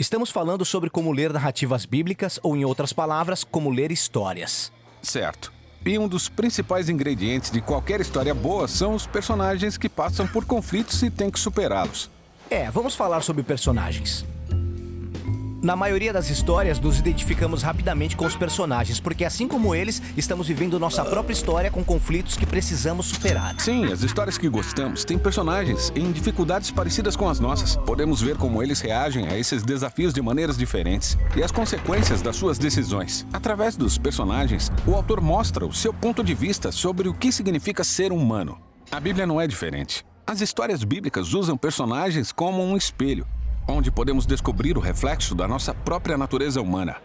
Estamos falando sobre como ler narrativas bíblicas ou, em outras palavras, como ler histórias. Certo. E um dos principais ingredientes de qualquer história boa são os personagens que passam por conflitos e têm que superá-los. Vamos falar sobre personagens. Na maioria das histórias, nos identificamos rapidamente com os personagens, porque assim como eles, estamos vivendo nossa própria história com conflitos que precisamos superar. Sim, as histórias que gostamos têm personagens em dificuldades parecidas com as nossas. Podemos ver como eles reagem a esses desafios de maneiras diferentes e as consequências das suas decisões. Através dos personagens, o autor mostra o seu ponto de vista sobre o que significa ser humano. A Bíblia não é diferente. As histórias bíblicas usam personagens como um espelho, onde podemos descobrir o reflexo da nossa própria natureza humana.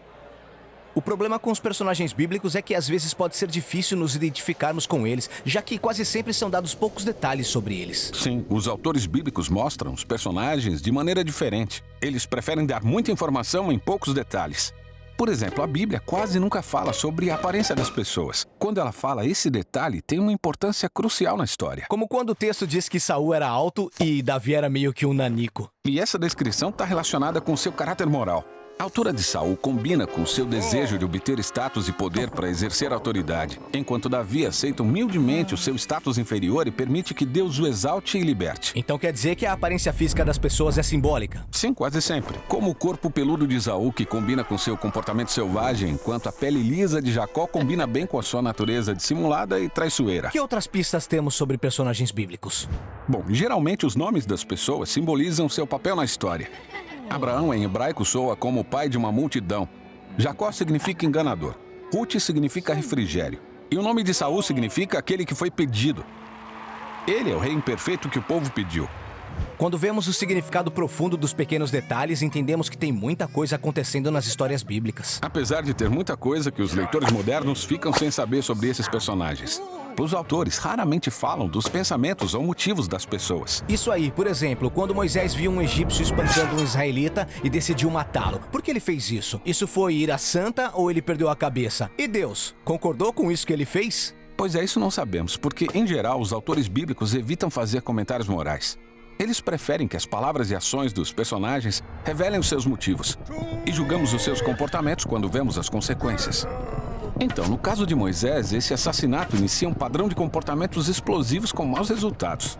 O problema com os personagens bíblicos é que às vezes pode ser difícil nos identificarmos com eles, já que quase sempre são dados poucos detalhes sobre eles. Sim, os autores bíblicos mostram os personagens de maneira diferente. Eles preferem dar muita informação em poucos detalhes. Por exemplo, a Bíblia quase nunca fala sobre a aparência das pessoas. Quando ela fala, esse detalhe tem uma importância crucial na história. Como quando o texto diz que Saul era alto e Davi era meio que um nanico. E essa descrição está relacionada com seu caráter moral. A altura de Saul combina com seu desejo de obter status e poder para exercer autoridade, enquanto Davi aceita humildemente o seu status inferior e permite que Deus o exalte e liberte. Então quer dizer que a aparência física das pessoas é simbólica? Sim, quase sempre. Como o corpo peludo de Esaú, que combina com seu comportamento selvagem, enquanto a pele lisa de Jacó combina bem com a sua natureza dissimulada e traiçoeira. Que outras pistas temos sobre personagens bíblicos? Bom, geralmente os nomes das pessoas simbolizam seu papel na história. Abraão, em hebraico, soa como o pai de uma multidão. Jacó significa enganador. Ruth significa refrigério. E o nome de Saul significa aquele que foi pedido. Ele é o rei imperfeito que o povo pediu. Quando vemos o significado profundo dos pequenos detalhes, entendemos que tem muita coisa acontecendo nas histórias bíblicas. Apesar de ter muita coisa que os leitores modernos ficam sem saber sobre esses personagens. Os autores raramente falam dos pensamentos ou motivos das pessoas. Isso aí, por exemplo, quando Moisés viu um egípcio espancando um israelita e decidiu matá-lo. Por que ele fez isso? Isso foi ira santa ou ele perdeu a cabeça? E Deus, concordou com isso que ele fez? Pois é, isso não sabemos, porque, em geral, os autores bíblicos evitam fazer comentários morais. Eles preferem que as palavras e ações dos personagens revelem os seus motivos. E julgamos os seus comportamentos quando vemos as consequências. Então, no caso de Moisés, esse assassinato inicia um padrão de comportamentos explosivos com maus resultados.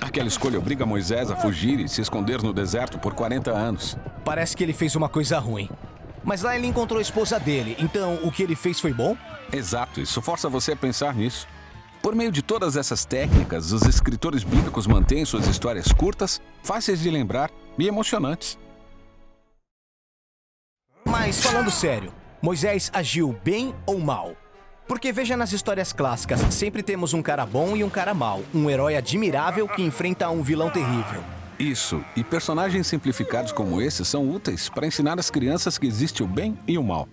Aquela escolha obriga Moisés a fugir e se esconder no deserto por 40 anos. Parece que ele fez uma coisa ruim. Mas lá ele encontrou a esposa dele, então o que ele fez foi bom? Exato, isso força você a pensar nisso. Por meio de todas essas técnicas, os escritores bíblicos mantêm suas histórias curtas, fáceis de lembrar e emocionantes. Mas, falando sério, Moisés agiu bem ou mal? Porque veja nas histórias clássicas, sempre temos um cara bom e um cara mau, um herói admirável que enfrenta um vilão terrível. Isso, e personagens simplificados como esses são úteis para ensinar às crianças que existe o bem e o mal.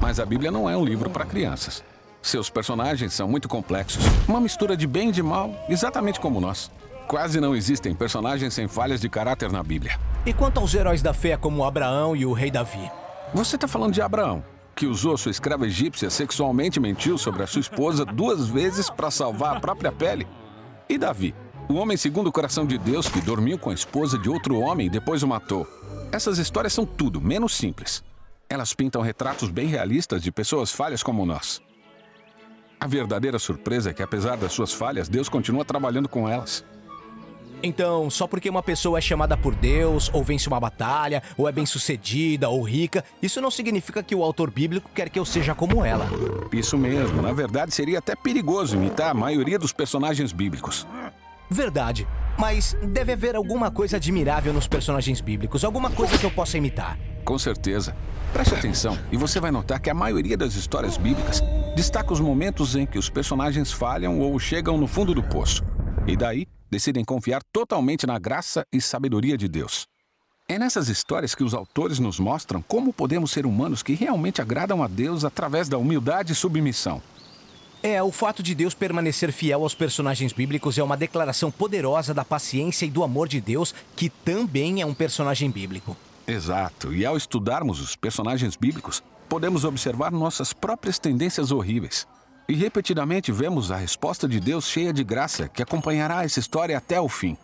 Mas a Bíblia não é um livro para crianças. Seus personagens são muito complexos, uma mistura de bem e de mal, exatamente como nós. Quase não existem personagens sem falhas de caráter na Bíblia. E quanto aos heróis da fé como Abraão e o rei Davi? Você está falando de Abraão, que usou sua escrava egípcia sexualmente e mentiu sobre a sua esposa 2 vezes para salvar a própria pele? E Davi, o homem segundo o coração de Deus que dormiu com a esposa de outro homem e depois o matou? Essas histórias são tudo menos simples. Elas pintam retratos bem realistas de pessoas falhas como nós. A verdadeira surpresa é que, apesar das suas falhas, Deus continua trabalhando com elas. Então, só porque uma pessoa é chamada por Deus, ou vence uma batalha, ou é bem-sucedida, ou rica, isso não significa que o autor bíblico quer que eu seja como ela. Isso mesmo. Na verdade, seria até perigoso imitar a maioria dos personagens bíblicos. Verdade. Mas deve haver alguma coisa admirável nos personagens bíblicos, alguma coisa que eu possa imitar. Com certeza. Preste atenção e você vai notar que a maioria das histórias bíblicas destaca os momentos em que os personagens falham ou chegam no fundo do poço. E daí, decidem confiar totalmente na graça e sabedoria de Deus. É nessas histórias que os autores nos mostram como podemos ser humanos que realmente agradam a Deus através da humildade e submissão. O fato de Deus permanecer fiel aos personagens bíblicos é uma declaração poderosa da paciência e do amor de Deus, que também é um personagem bíblico. Exato, e ao estudarmos os personagens bíblicos, podemos observar nossas próprias tendências horríveis. E repetidamente vemos a resposta de Deus cheia de graça que acompanhará essa história até o fim.